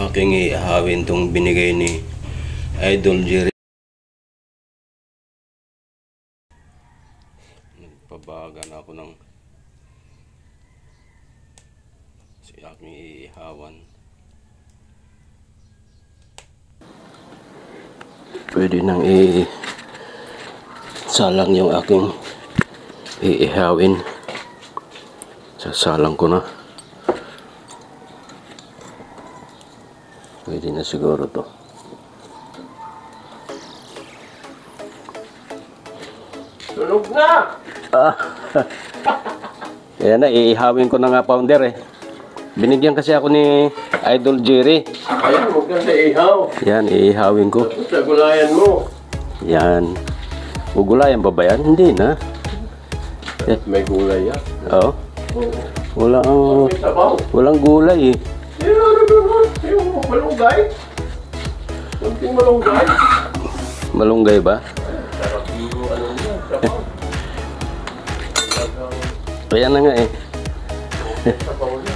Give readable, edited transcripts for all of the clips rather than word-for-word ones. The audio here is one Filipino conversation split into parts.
aking ihawin tong binigay ni Idol Jerry. Nagpabagan ako ng aking ihawan. Pwede nang salang yung aking iihawin. Sasalang ko na. Pwede na siguro to. Sunog na! Ayan na, iihawin ko na nga, founder eh. Binigyan kasi ako ni Idol Jerry. Ayan, huwag ka sa ihaw. Yan, iihawin ko. Tapos sa gulayan mo. Yan. Ugulayan pa ba yan? Hindi na. May gulay yan. Oo. May sabaw. Walang gulay eh. Ano doon? Yung malunggay? Kunting malunggay? Malunggay ba? Sarap yung ano niya, sabaw. Ayan na nga eh. Sabaw niya.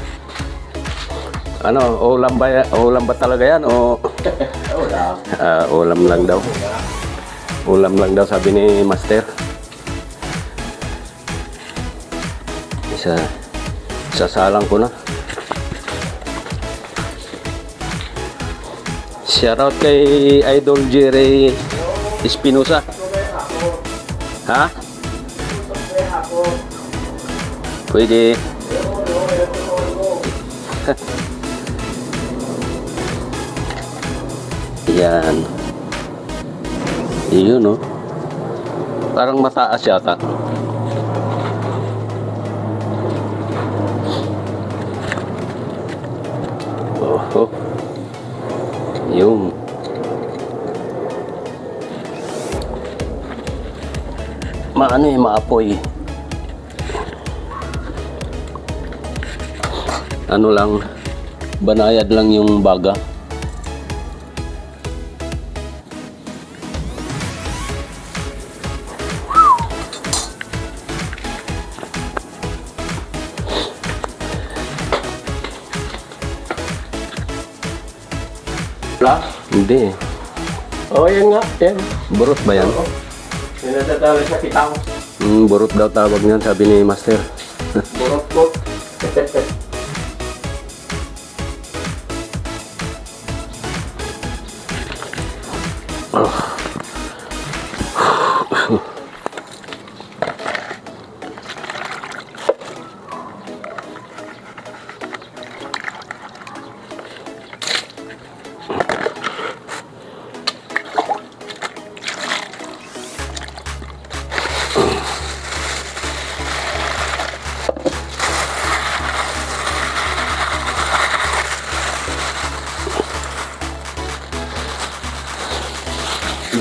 Ano, ulam ba talaga yan o Wala. ulam lang daw. Ulam lang daw sabi ni Master. Sasalang ko na. Shoutout kay Idol Jerry Espinosa. Ha? Pwede. Yan. Iyon no. Parang mataas yata. Oh. Yung. Maano eh, maapoy. Ano lang, banayad lang yung baga. Hindi. Oh, yan nga. Yan. Burot ba yan? Oo. Yan natatawag sa kitang. Burot daw tawag niyan, sabi ni Master. Burot ko.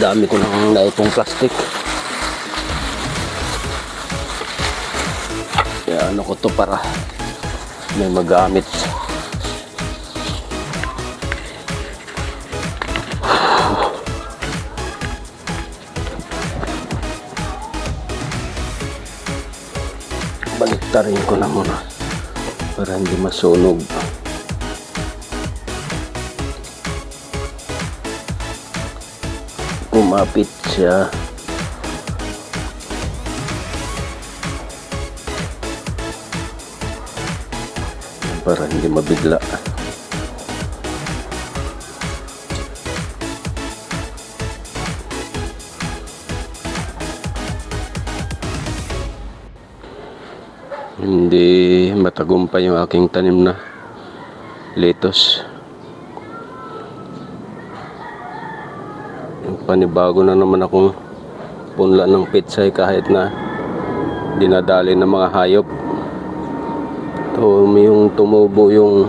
Dami ko nang naipong plastic. Kaya ano ko to para may magamit. Baliktarin ko na muna para hindi masunog. Kumapit siya. Para hindi mabigla. Hindi matagumpay yung aking tanim na lettuce. Panibago na naman akong punla ng pitsay kahit na dinadali ng mga hayop. Ito yung tumubo yung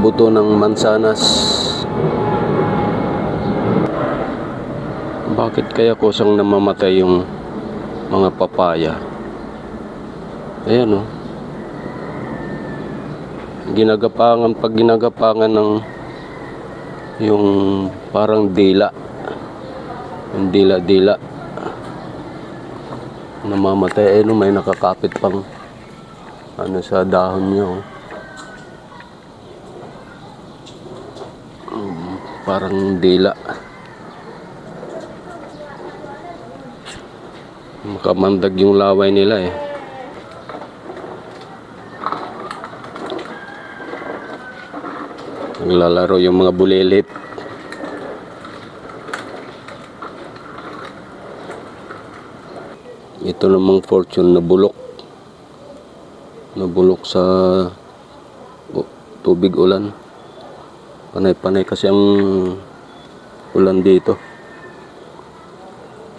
buto ng mansanas. Bakit kaya kusang namamatay yung mga papaya? Ayan o. Pag ginagapangan ng yung parang dila, yung dila-dila, namamatay. Ano, may nakakapit pang ano sa dahon niya oh. Parang dila. Makamandag yung laway nila eh. Naglalaro yung mga bulilit. Ito namang fortune na bulok. Nabulok sa tubig ulan. Panay-panay kasi ang ulan dito.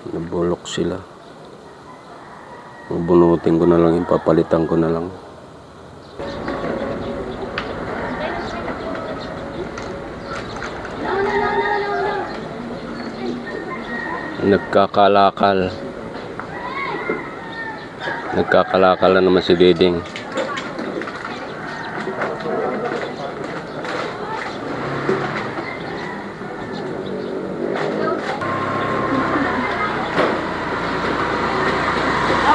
Nabulok sila. Bunutin ko na lang, papalitan ko na lang. Nagkakalakal na naman si Diding.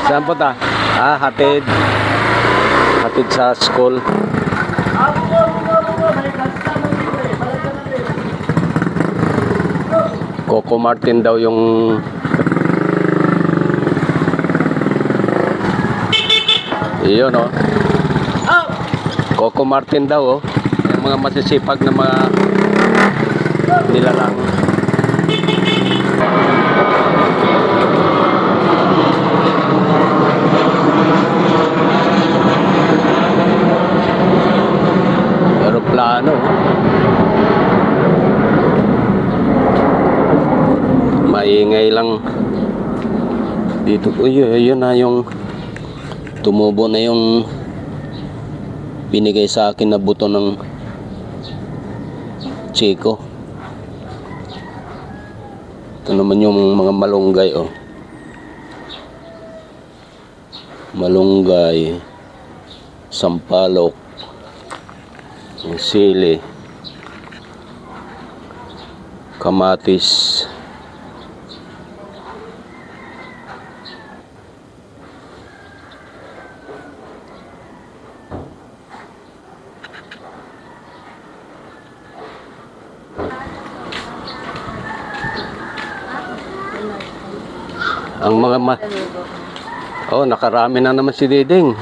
Saan po ta? Hatid sa school. Coco Martin daw yung iyon oh. Coco Martin daw oh. Yung mga masisipag na mga nilalang. Aeroplano. Maingay lang dito. Uy, yun na yung tumubo na yung binigay sa akin na buto ng Chico. Ito naman yung mga malunggay oh. Malunggay, sampalok, yung sili, kamatis. Ang mga nakarami na naman si Diding.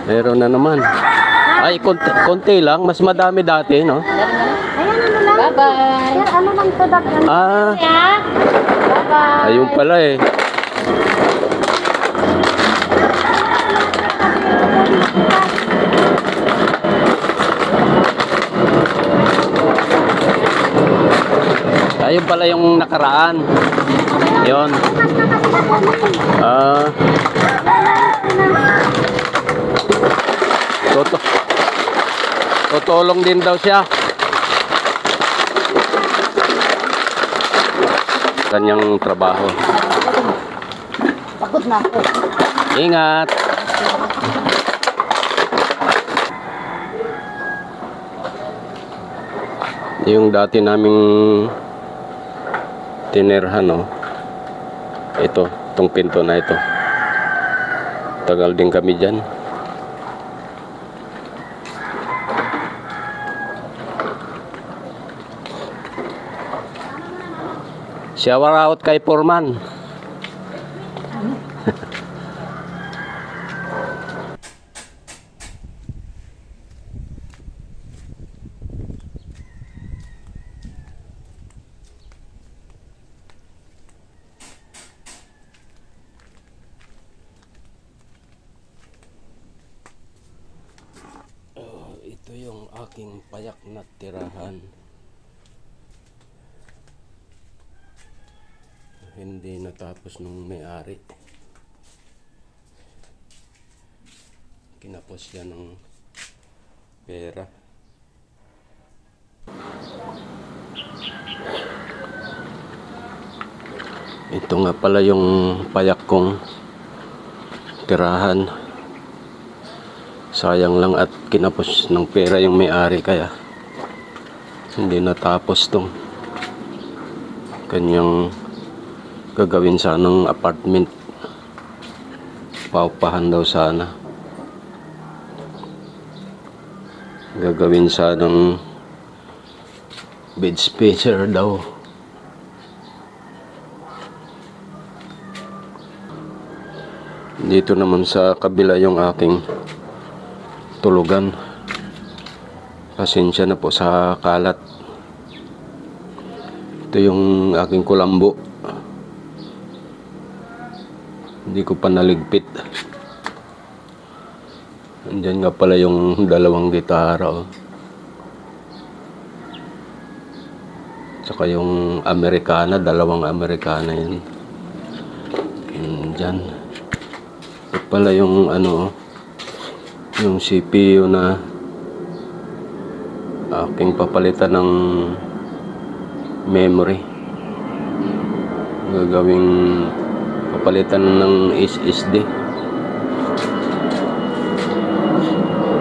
Meron na naman. Ay, konti lang. Mas madami dati, no? Bye-bye. Sir, ano lang to, Doc? Bye-bye. Ayun pala eh. Ayun pala yung nakaraan. Yun. Tutulong din daw siya. Kanyang trabaho. Pagod na ako. Ingat. Yung dati naming tinerhan, no? Itong pinto na ito. Tagal din kami dyan. Shower out kay Foreman. Ito yung aking payak na tirahan. Hindi natapos nung may-ari. Kinapos siya ng pera. Ito nga pala yung payak kong tirahan. Sayang lang at kinapos ng pera yung may-ari, kaya hindi natapos tong kanyang gagawin sanang apartment. Paupahan daw sana. Gagawin sanang Bed spacer daw. Dito naman sa kabila yung aking tulugan. Pasensya na po sa kalat. Ito yung aking kulambo. Hindi ko pa naligpit. Andyan nga pala yung dalawang gitara. Oh. Tsaka yung Americana, dalawang Americana yun. Andyan. Ito pala yung ano, yung CPU na aking papalitan ng memory. Gagawing papalitan ng SSD.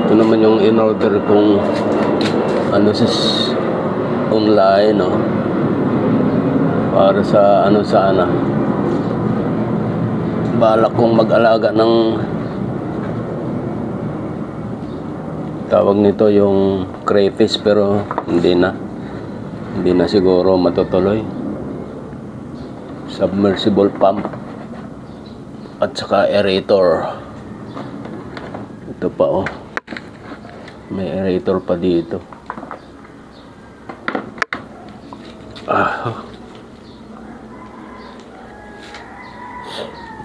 Ito naman yung in-order kong ano sa online, no? Para sa ano sana. Balak kong mag-alaga ng tawag nito yung crayfish, pero hindi na siguro matutuloy. Submersible pump at saka aerator. Ito pa, oh, may aerator pa dito.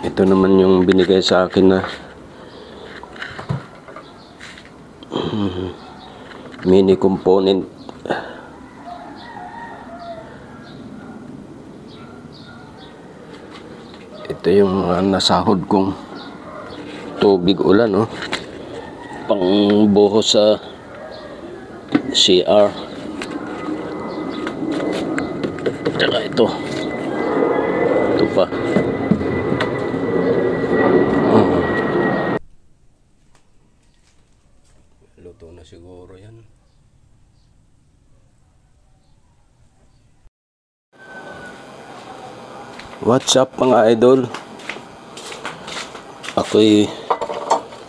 Ito naman yung binigay sa akin na mini component. Ito yung nasahod kong tubig ulan, oh, pang buhos sa CR. Tsaka ito pa. Luto na siguro yan. What's up mga idol? Ako'y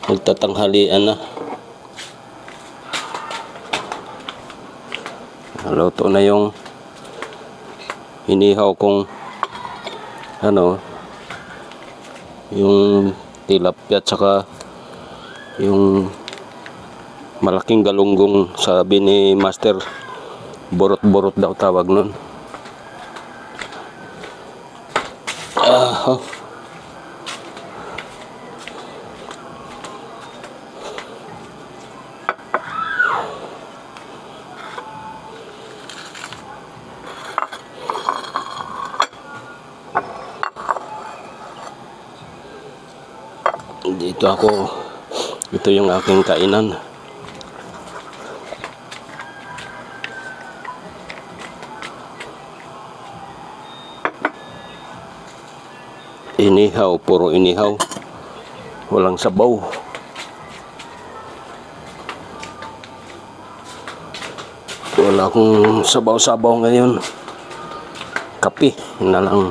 magtatanghalian na. Luto na yung hinihaw kong ano, yung tilapia tsaka yung malaking galunggong, sabi ni Master, borot-borot daw tawag nun. Dito ako, ito yung aking kainan. Inihaw, puro inihaw. Walang sabaw. Wala akong sabaw-sabaw ngayon. Kape na lang.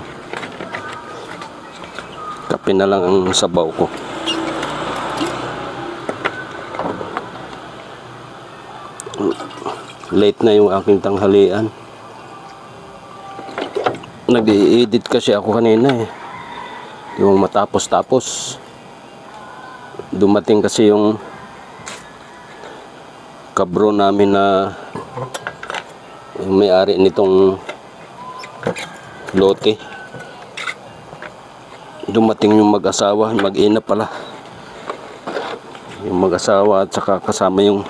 Kape na lang ang sabaw ko. Late na yung aking tanghalian. Nag-i-edit kasi ako kanina eh. Yung matapos-tapos. Dumating kasi yung kabro namin na yung may-ari nitong lote. Dumating yung mag-asawa, mag-ina pala. Yung mag-asawa at saka kasama yung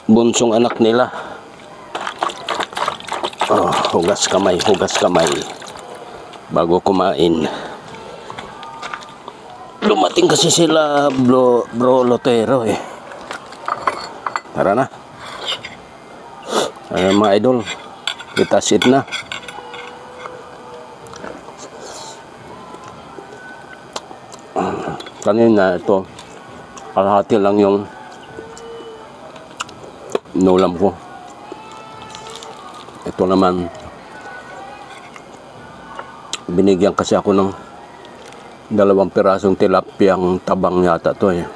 bunsong anak nila. Oh, hugas kamay bago kumain. Dumating kasi sila bro Lotero eh. Tara na. Mga idol, kita sit na. Kanina ito, kalahati lang yung inulam ko. Ito naman, binigyan kasi ako ng 2 pirasong tilapia, ang tabang yata to eh.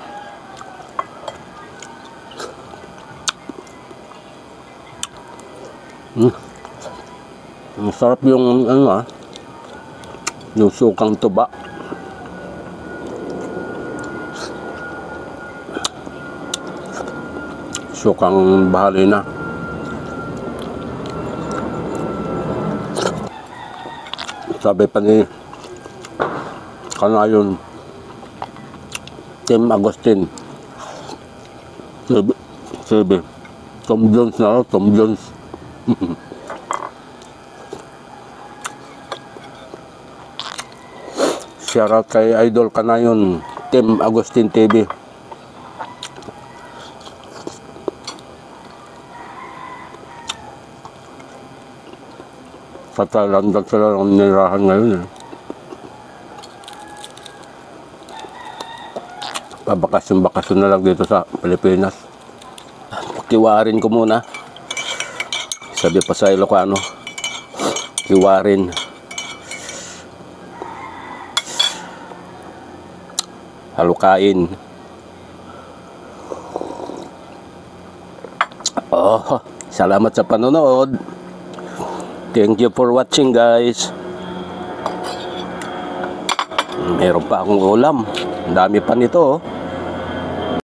Masarap yung ano yung sukang tuba. Sukang bahali na. Sabi pa ni Kanayon Tim Agustin sabi Tom Jones na, Tom Jones. Shoutout kay Idol Kanayon Tim Agustin TV. Sa Thailand sila ang nirahan ngayon eh. Pabakasyon na lang dito sa Pilipinas. Kiwarin ko muna. Sabi pa sa Ilocano, kiwarin. Halukain. Oh, salamat sa panonood. Thank you for watching, guys. Meron pa akong ulam. Ang dami pa nito, oh.